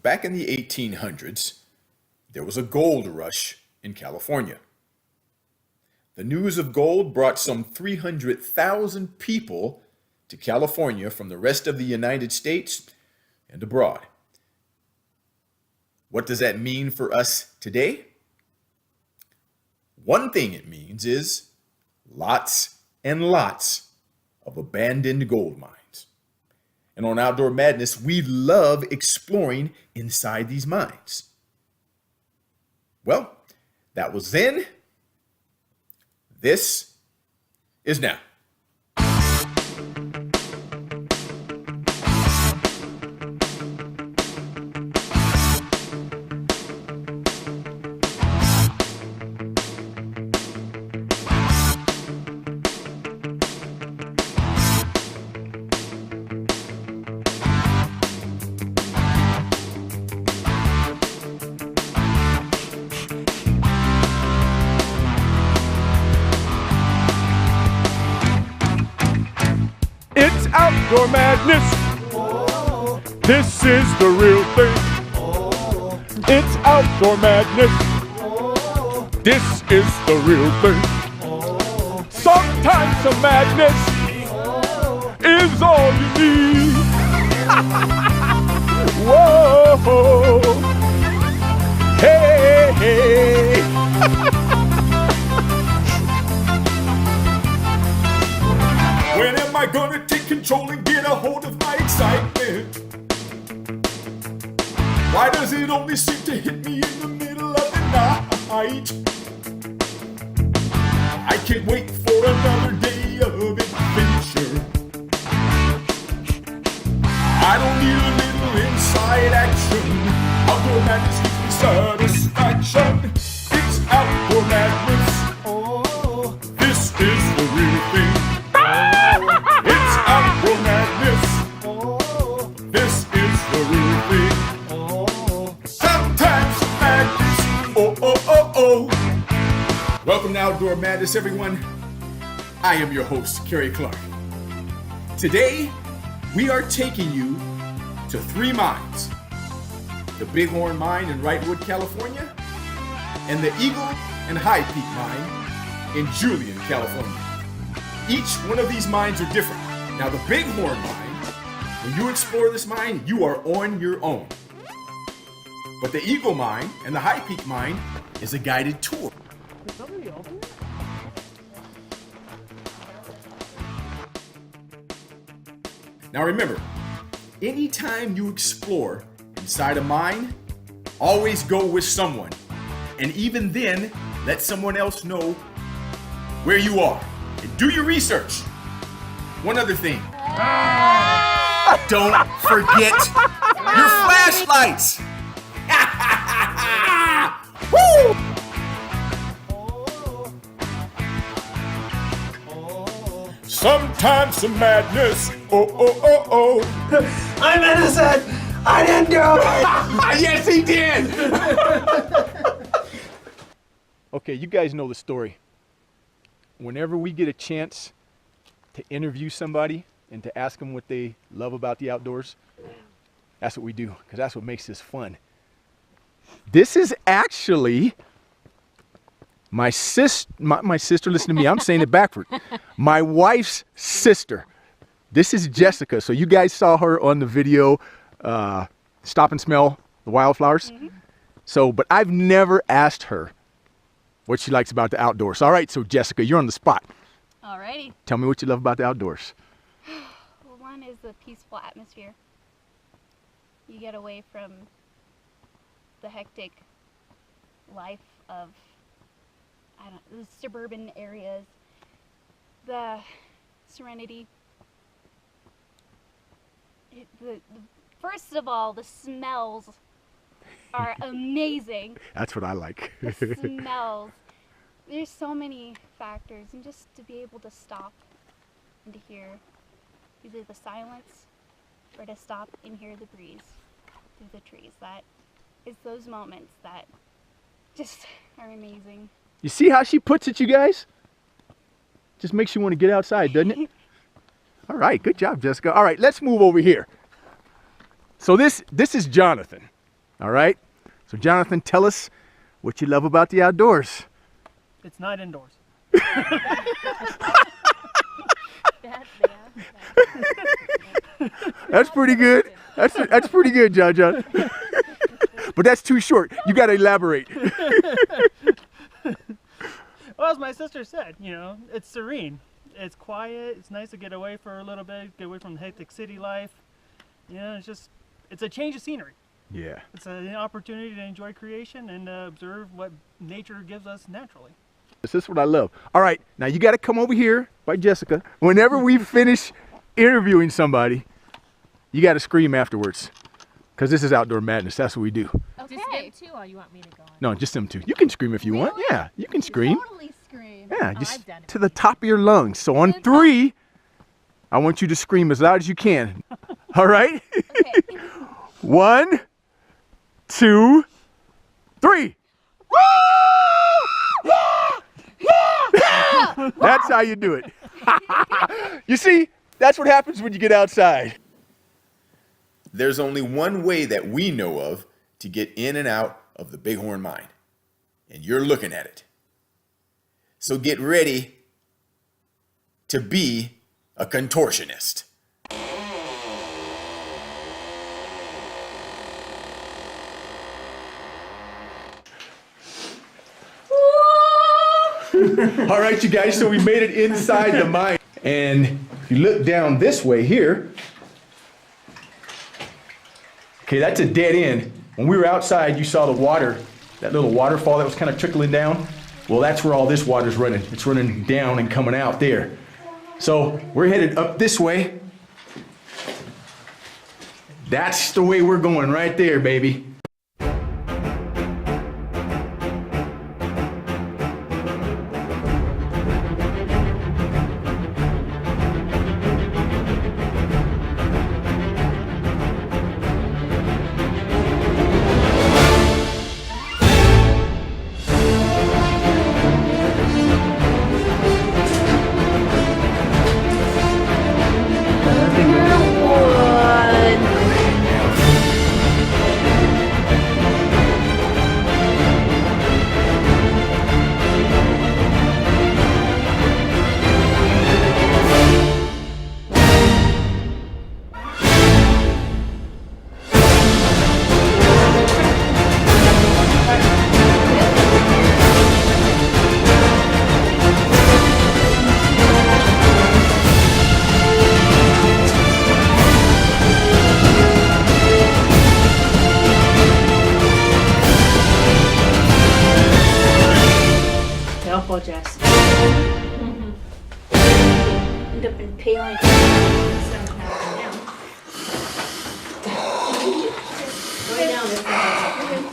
back in the 1800s, there was a gold rush in California. The news of gold brought some 300,000 people to California from the rest of the United States and abroad. What does that mean for us today? One thing it means is lots and lots of abandoned gold mines. And on Outdoor Madness, we love exploring inside these mines. Well, that was then. This is now. It's Outdoor Madness. This is the real thing. It's Outdoor Madness. This is the real thing. Sometimes some madness is all you need. Whoa. Hey, hey. When am I gonna take control and get a hold of my excitement? Why does it only seem to hit me in the middle of the night? I can't wait for another day of adventure. I don't need a little inside action. Outdoor Madness gives me satisfaction. It's Outdoor Madness. This is the real thing. It's Outdoor Madness. This is the real thing. Sometimes some madness. Oh. Welcome to Outdoor Madness, everyone. I am your host, Kerry Clark. Today, we are taking you to 3 mines. The Bighorn Mine in Wrightwood, California, and the Eagle and High Peak Mine in Julian, California. Each one of these mines are different. Now, the Bighorn Mine, when you explore this mine, you are on your own. But the Eagle Mine and the High Peak Mine is a guided tour. Is somebody open? Now remember, anytime you explore inside a mine, always go with someone. And even then, let someone else know where you are. And do your research. One other thing. Don't forget your flashlights. Woo! Sometimes some madness. Oh. I'm innocent! I didn't do it! Yes, he did. Okay, you guys know the story. Whenever we get a chance to interview somebody and to ask them what they love about the outdoors, that's what we do, because that's what makes this fun. This is actually my sister, listen to me, I'm saying it backward. My wife's sister. This is Jessica. So you guys saw her on the video, Stop and Smell the Wildflowers. Mm-hmm. So, but I've never asked her what she likes about the outdoors. All right, so Jessica, you're on the spot. Alrighty. Tell me what you love about the outdoors. Well, one is the peaceful atmosphere. You get away from the hectic life of, the suburban areas. The serenity. First of all, the smells are amazing. That's what I like. The smells. There's so many factors, and just to be able to stop and to hear either the silence or to stop and hear the breeze through the trees. That is those moments that just are amazing. You see how she puts it, you guys? Just makes you want to get outside, doesn't it? All right, good job, Jessica. All right, let's move over here. So this is Jonathan. All right? So Jonathan, tell us what you love about the outdoors. It's not indoors. That's pretty good. That's pretty good, John. But that's too short. You got to elaborate. Well, as my sister said, you know, it's serene. It's quiet. It's nice to get away for a little bit, get away from the hectic city life. You know, it's a change of scenery. Yeah. It's an opportunity to enjoy creation and observe what nature gives us naturally. This is what I love. All right, now you got to come over here by Jessica. Whenever we finish interviewing somebody, you got to scream afterwards. Because this is Outdoor Madness. That's what we do. Okay. Just them two, or you want me to go on? No, just them two. You can scream if you want. Yeah, you can scream. Totally scream. Yeah, Oh, just I've done it to the top of your lungs. So on 3, I want you to scream as loud as you can. All right? Okay. 1, 2, 3. That's how you do it. You see, that's what happens when you get outside. There's only one way that we know of to get in and out of the Bighorn Mine, and you're looking at it. So get ready to be a contortionist. All right, you guys, so we made it inside the mine. And if you look down this way here, okay, that's a dead end. When we were outside, you saw the water, that little waterfall that was kind of trickling down. Well, that's where all this water's running. It's running down and coming out there. So we're headed up this way. That's the way we're going right there, baby. Careful, Jess. End up impaling. Going down this way.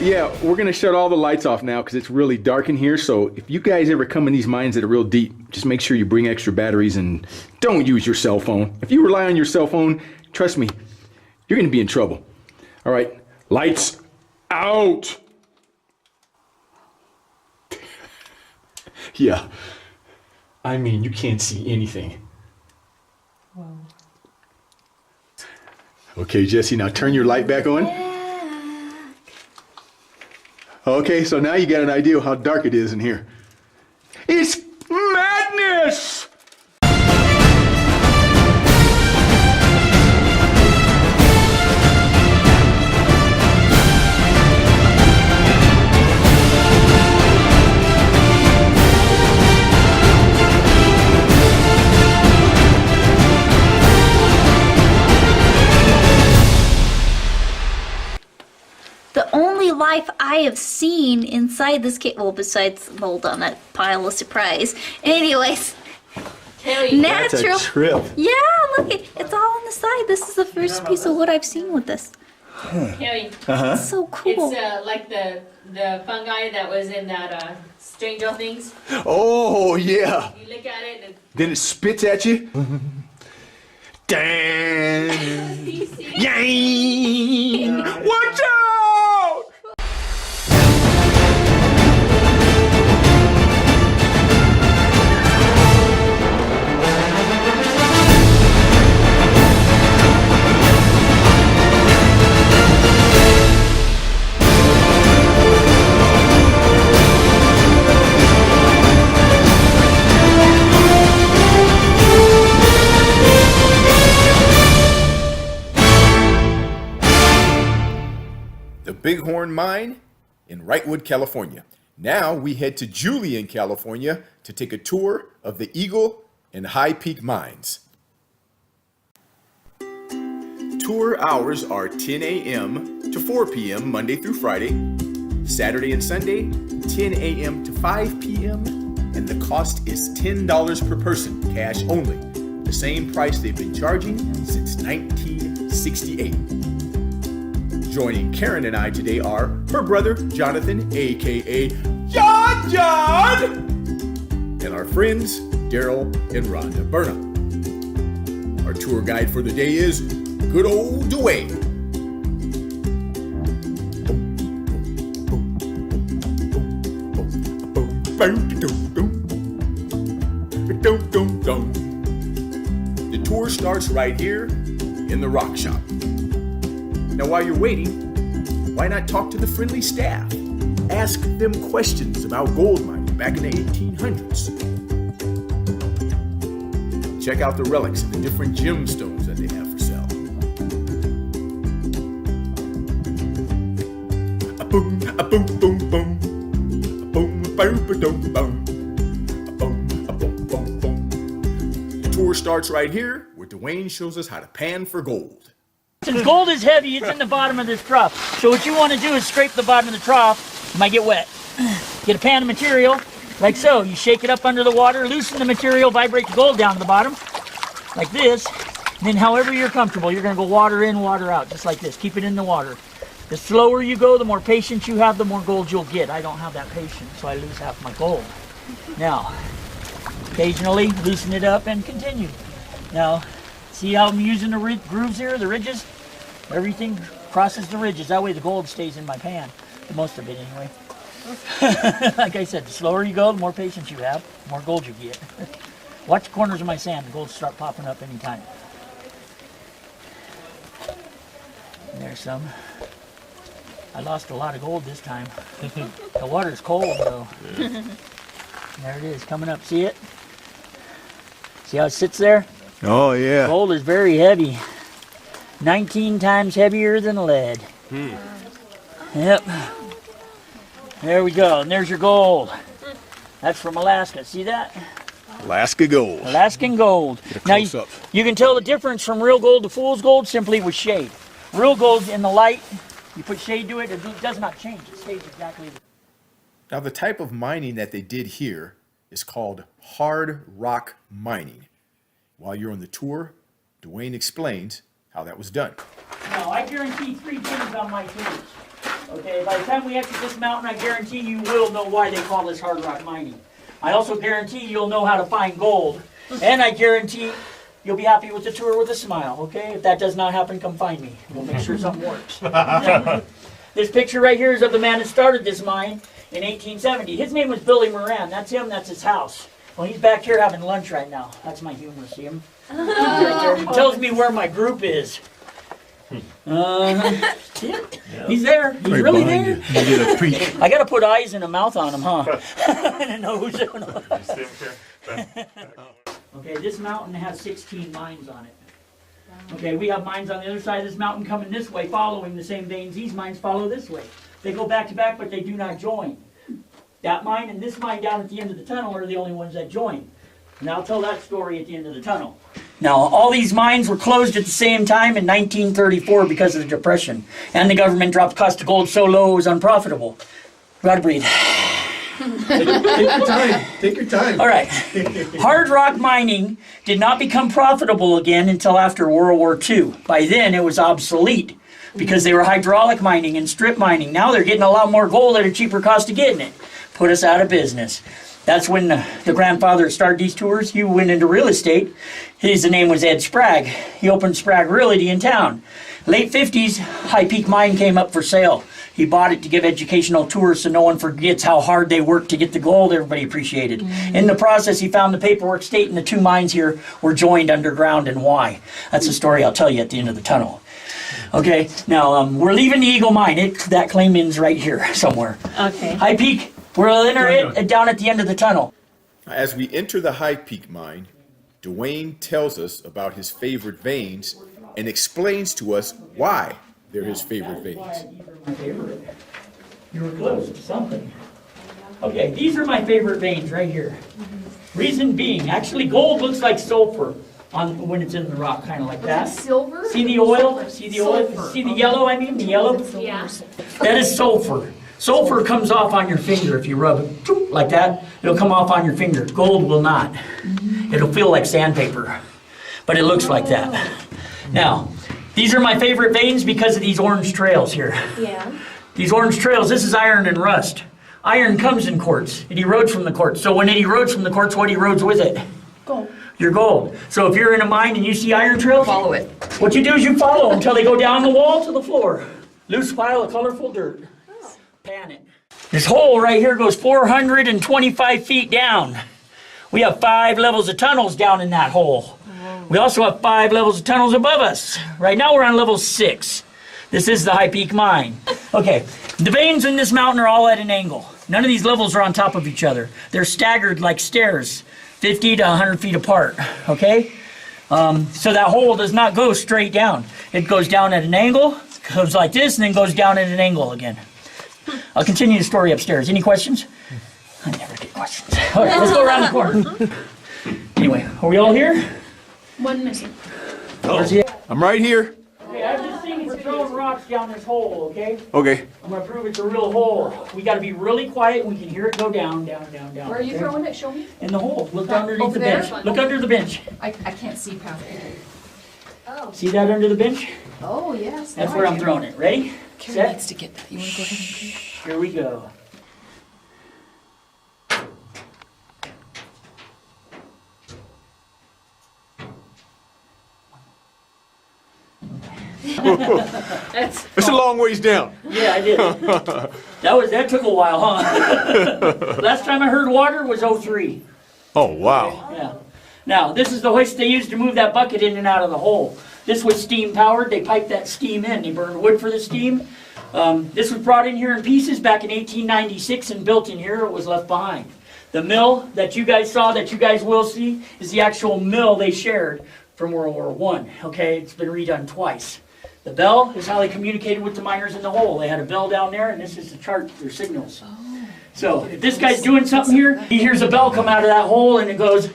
Yeah, we're gonna shut all the lights off now because it's really dark in here. So if you guys ever come in these mines that are real deep, just make sure you bring extra batteries and don't use your cell phone. If you rely on your cell phone, trust me, you're gonna be in trouble. All right, lights out. Yeah, I mean, you can't see anything. Whoa. Okay, Jesse, now turn your light back on. Okay, so now you got an idea of how dark it is in here. It's madness! The only life I have seen inside this cave, well, besides, hold on, that pile of surprise. Anyways, Haley, natural. That's a trip. Yeah, look, it's all on the side. This is the first piece of wood I've seen with this. Haley, It's so cool. it's like the fungi that was in that Stranger Things. Oh, yeah. You look at it and Then it spits at you. Dang. you see Yang. the Bighorn Mine in Wrightwood, California. Now we head to Julian, California to take a tour of the Eagle and High Peak mines. Tour hours are 10 a.m. to 4 p.m. Monday through Friday, Saturday and Sunday, 10 a.m. to 5 p.m., and the cost is $10 per person, cash only, the same price they've been charging since 1968. Joining Karen and I today are her brother, Jonathan, aka John, and our friends, Daryl and Rhonda Burnham. Our tour guide for the day is good old Dwayne. The tour starts right here in the rock shop. Now while you're waiting, why not talk to the friendly staff? Ask them questions about gold mining back in the 1800s. Check out the relics and the different gemstones that they have for sale. A boom, a boom, boom, boom. A boom, a boom, a boom, boom. A boom, a boom, boom, boom. The tour starts right here, where Dwayne shows us how to pan for gold. Since gold is heavy, it's in the bottom of this trough. So what you want to do is scrape the bottom of the trough. You might get wet. Get a pan of material, like so. You shake it up under the water, loosen the material, vibrate the gold down to the bottom, like this. And then however you're comfortable, you're going to go water in, water out, just like this. Keep it in the water. The slower you go, the more patience you have, the more gold you'll get. I don't have that patience, so I lose half my gold. Now, occasionally loosen it up and continue. Now, see how I'm using the grooves here, the ridges? Everything crosses the ridges. That way the gold stays in my pan. Most of it anyway. Like I said, the slower you go, the more patience you have, the more gold you get. Watch the corners of my sand. The gold start popping up anytime. And there's some. I lost a lot of gold this time. The water's cold though. Yeah. There it is, coming up. See it? See how it sits there? Oh, yeah. Gold is very heavy. 19 times heavier than lead. Yep. There we go. And there's your gold. That's from Alaska. See that? Alaska gold. Alaskan gold. Now you can tell the difference from real gold to fool's gold simply with shade. Real gold in the light, you put shade to it, it does not change. It stays exactly the same. Now the type of mining that they did here is called hard rock mining. While you're on the tour, Dwayne explains how that was done. Now I guarantee 3 things on my tours. Okay, by the time we exit this mountain, I guarantee you will know why they call this hard rock mining. I also guarantee you'll know how to find gold. And I guarantee you'll be happy with the tour with a smile, okay? If that does not happen, come find me. We'll make sure something works. This picture right here is of the man that started this mine in 1870. His name was Billy Moran. That's him, that's his house. Well, he's back here having lunch right now. That's my humor, see him? He's right there. He tells me where my group is. He's there. He's right really there. I got to put eyes and a mouth on him, huh? And a nose. Okay, this mountain has 16 mines on it. Okay, we have mines on the other side of this mountain coming this way, following the same veins. These mines follow this way. They go back to back, but they do not join. That mine and this mine down at the end of the tunnel are the only ones that join. And I'll tell that story at the end of the tunnel. Now, all these mines were closed at the same time in 1934 because of the Depression. And the government dropped cost of gold so low it was unprofitable. Gotta breathe. Take your time. Take your time. All right. Hard rock mining did not become profitable again until after World War II. By then, it was obsolete because they were hydraulic mining and strip mining. Now they're getting a lot more gold at a cheaper cost of getting it. Put us out of business. That's when the grandfather that started these tours, he went into real estate. His name was Ed Sprague. He opened Sprague Realty in town. Late 50s, High Peak Mine came up for sale. He bought it to give educational tours so no one forgets how hard they worked to get the gold everybody appreciated. In the process, he found the paperwork stating the 2 mines here were joined underground and why. That's a story I'll tell you at the end of the tunnel. Okay, now we're leaving the Eagle Mine. That claim ends right here somewhere. Okay. High Peak, we'll enter it down at the end of the tunnel. As we enter the High Peak Mine, Dwayne tells us about his favorite veins and explains to us why they're his favorite veins. My favorite. You were close to something. Okay, these are my favorite veins right here. Reason being, actually gold looks like sulfur when it's in the rock, kind of like that. Silver? See the oil? See the oil? See the yellow, I mean? The yellow? Yeah. That is sulfur. Sulfur comes off on your finger if you rub it like that. It'll come off on your finger. Gold will not. It'll feel like sandpaper, but it looks like that. Now, these are my favorite veins because of these orange trails here. Yeah. These orange trails, this is iron and rust. Iron comes in quartz. It erodes from the quartz. So when it erodes from the quartz, what erodes with it? Gold. Your gold. So if you're in a mine and you see iron trails, Follow it. what you do is you follow until they go down the wall to the floor. Loose pile of colorful dirt. Pan it. This hole right here goes 425 feet down. We have 5 levels of tunnels down in that hole. We also have 5 levels of tunnels above us. Right now we're on level 6. This is the High Peak Mine. Okay, the veins in this mountain are all at an angle. None of these levels are on top of each other. They're staggered like stairs, 50 to 100 feet apart, okay? So that hole does not go straight down. It goes down at an angle, goes like this, and then goes down at an angle again. I'll continue the story upstairs. Any questions? I never get questions. All right, let's go around the corner. Anyway, are we all here? One missing. Where's he? I'm right here. Okay, I just think we're throwing rocks down this hole, okay? Okay. I'm gonna prove it's a real hole. We gotta be really quiet and we can hear it go down, down, down, down. Where are you okay? throwing it? Show me. In the hole. Look underneath Over the there? bench. Look under the bench. I can't see past it. Oh. See that under the bench? Oh, yes. That's now where I I'm do. throwing it. Ready? Carrie Set? needs to get that. You want to go ahead and do it? Here we go. That's It's a long ways down. Yeah, I did. That took a while, huh? Last time I heard water was 03. Oh, wow. Yeah. Now, this is the hoist they used to move that bucket in and out of the hole. This was steam powered. They piped that steam in. They burned wood for the steam. This was brought in here in pieces back in 1896 and built in here. It was left behind. The mill that you guys saw, that you guys will see, is the actual mill they shared from World War I. Okay, it's been redone twice. The bell is how they communicated with the miners in the hole. They had a bell down there, and this is to chart their signals. So if this guy's doing something here, he hears a bell come out of that hole, and it goes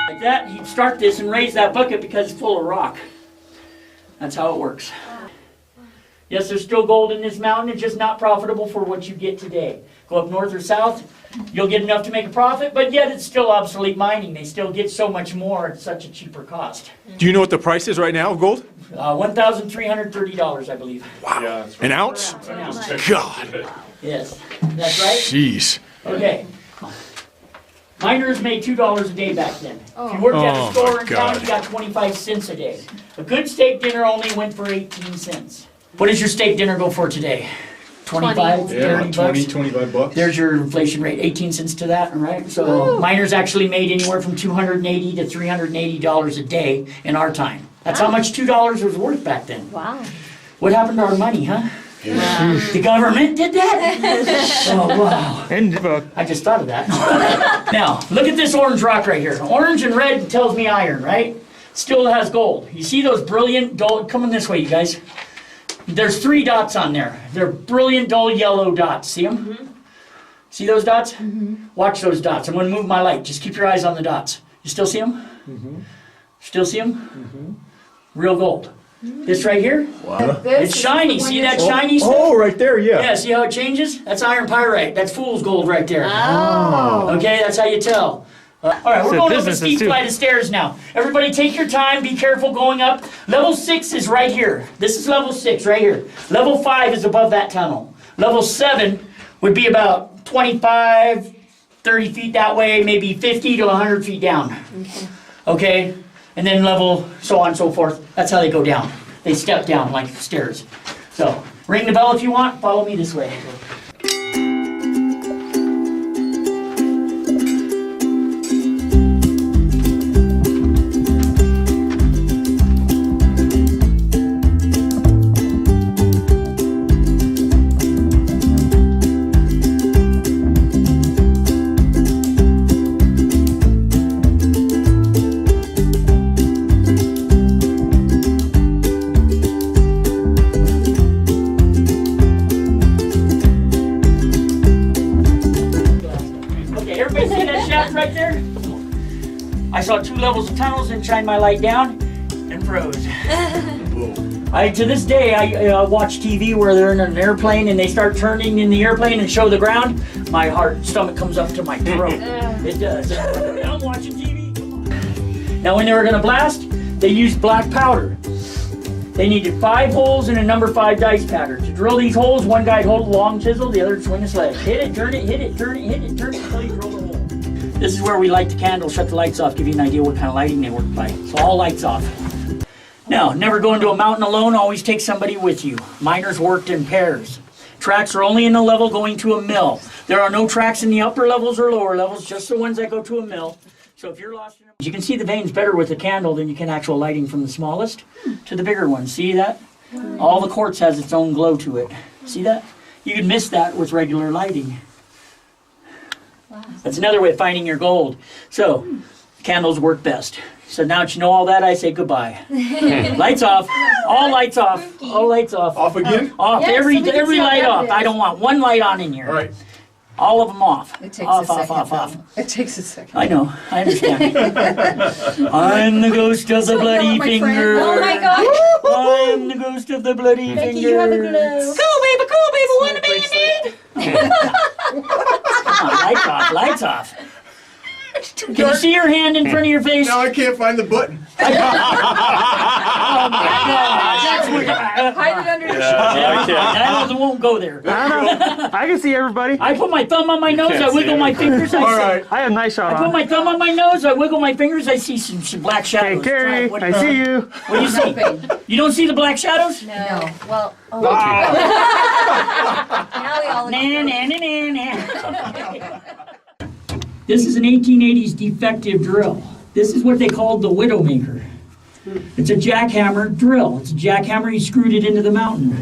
like that. He'd start this and raise that bucket because it's full of rock. That's how it works. Yes, there's still gold in this mountain. It's just not profitable for what you get today. Go up north or south, you'll get enough to make a profit, but yet it's still obsolete mining. They still get so much more at such a cheaper cost. Do you know what the price is right now of gold? $1,330, I believe. Wow. An ounce? An ounce. God. Yes, that's right. Jeez. Okay. Miners made $2 a day back then. If you worked at a Oh, store my in town, God. you got 25 cents a day. A good steak dinner only went for 18 cents. What does your steak dinner go for today? 25, 30 bucks? 25 bucks. There's your inflation rate, 18 cents to that, all right? So miners actually made anywhere from $280 to $380 a day in our time. That's how much $2 was worth back then. Wow. What happened to our money, huh? The government did that? Oh, wow. And I just thought of that. Now, look at this orange rock right here. Orange and red tells me iron, right? Still has gold. You see those brilliant dull, come on this way, you guys. There's 3 dots on there. They're brilliant dull yellow dots. See them? Mm-hmm. See those dots? Mm-hmm. Watch those dots. I'm going to move my light. Just keep your eyes on the dots. You still see them? Mm-hmm. Still see them? Mm-hmm. Real gold. Mm-hmm. This right here? wow. It's shiny. See that shiny stuff? Oh, right there, yeah. Yeah, see how it changes? That's iron pyrite. That's fool's gold right there. Oh. Okay, that's how you tell. All right, we're going up a steep flight of stairs now. Everybody take your time, be careful going up. Level 6 is right here. This is level 6 right here. Level 5 is above that tunnel. Level 7 would be about 25, 30 feet that way, maybe 50 to 100 feet down. Okay? And then level, so on and so forth. That's how they go down. They step down like stairs. So, ring the bell if you want. Follow me this way. saw 2 levels of tunnels and shined my light down and froze. To this day, I watch TV where they're in an airplane and they start turning in the airplane and show the ground. My stomach comes up to my throat. It does. I'm watching TV. Now, when they were going to blast, they used black powder. They needed 5 holes and a number 5 dice pattern. To drill these holes, one guy'd hold a long chisel, the other would swing a sledge. Hit it, turn it, hit it, turn it, hit it, turn it, until you drill the hole. This is where we light the candles, shut the lights off, give you an idea what kind of lighting they work by. So all lights off. Now, never go into a mountain alone, always take somebody with you. Miners worked in pairs. Tracks are only in the level going to a mill. There are no tracks in the upper levels or lower levels, just the ones that go to a mill. So if you're lost in a... You can see the veins better with the candle than you can actual lighting from the smallest to the bigger one. See that? All the quartz has its own glow to it. See that? You could miss that with regular lighting. That's another way of finding your gold. So, candles work best. So now that you know all that, I say goodbye. Lights off. All lights off. All lights off. Off again? Off. Yes, every so we can see how light bad off. it I is. don't want one light on in here. All right. All of them off. It takes off, a off, second. off, off. It takes a second. I know. I understand. I'm the ghost of the bloody my friend. finger. Oh my gosh. I'm the ghost of the bloody Becky, finger. you have a glow. Cool, baby, want a band-aid? Come on, lights off, lights off. Can you see your hand in front of your face? Now I can't find the button. Oh my God, that's weird. Hide it under your shirt. I won't go there. I don't know. I can see everybody. I put my thumb on my nose, I wiggle my fingers, All right. I have a nice shot I put on. my thumb on my nose, I wiggle my fingers, I see some black Hey, shadows. Carrie, What I see you. What do you see? Nothing. You don't see the black shadows? No. Well, oh. Now we all Nah, nah, nah, nah, nah. This is an 1880s defective drill. This is what they called the Widowmaker. It's a jackhammer drill. It's a jackhammer, he screwed it into the mountain.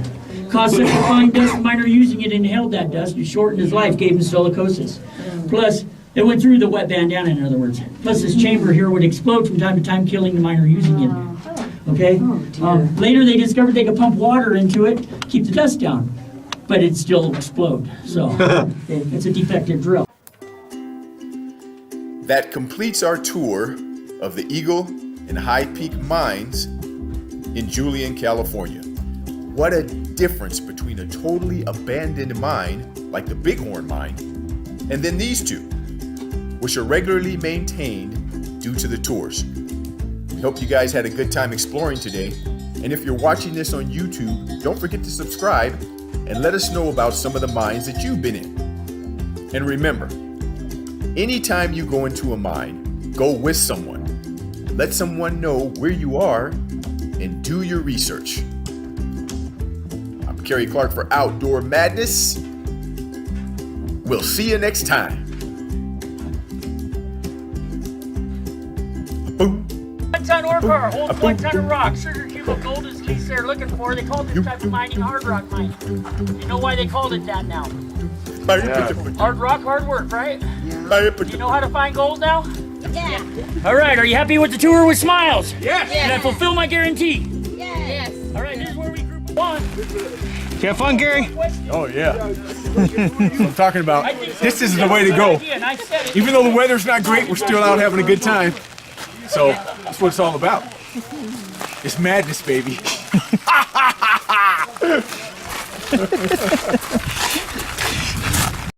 Caused such a fine dust, the miner using it inhaled that dust, and shortened his life, gave him silicosis. Plus, it went through the wet bandana, in other words. Plus, this chamber here would explode from time to time, killing the miner using it. Okay? Later, they discovered they could pump water into it, keep the dust down. But it'd still explode. So, it's a defective drill. That completes our tour of the Eagle and High Peak mines in Julian, California. What a difference between a totally abandoned mine, like the Bighorn mine, and then these two, which are regularly maintained due to the tours. I hope you guys had a good time exploring today. And if you're watching this on YouTube, don't forget to subscribe and let us know about some of the mines that you've been in. And remember, anytime you go into a mine, go with someone. Let someone know where you are and do your research. I'm Kerry Clark for Outdoor Madness. We'll see you next time. Boom. 1 ton ore car holds 1 ton of rock. Sugar cube of gold is least they're looking for. They call this type of mining hard rock mining. You know why they called it that now? Hard rock, hard work, right? Do you know how to find gold now? Yeah. All right, are you happy with the tour with smiles? Yes. Can I fulfill my guarantee? Yes. All right, this is where we group one. You have fun, Gary? Oh yeah. I'm talking about. I think so. This is the way to go. And I said it. Even though the weather's not great, we're still out having a good time. So that's what it's all about. It's madness, baby.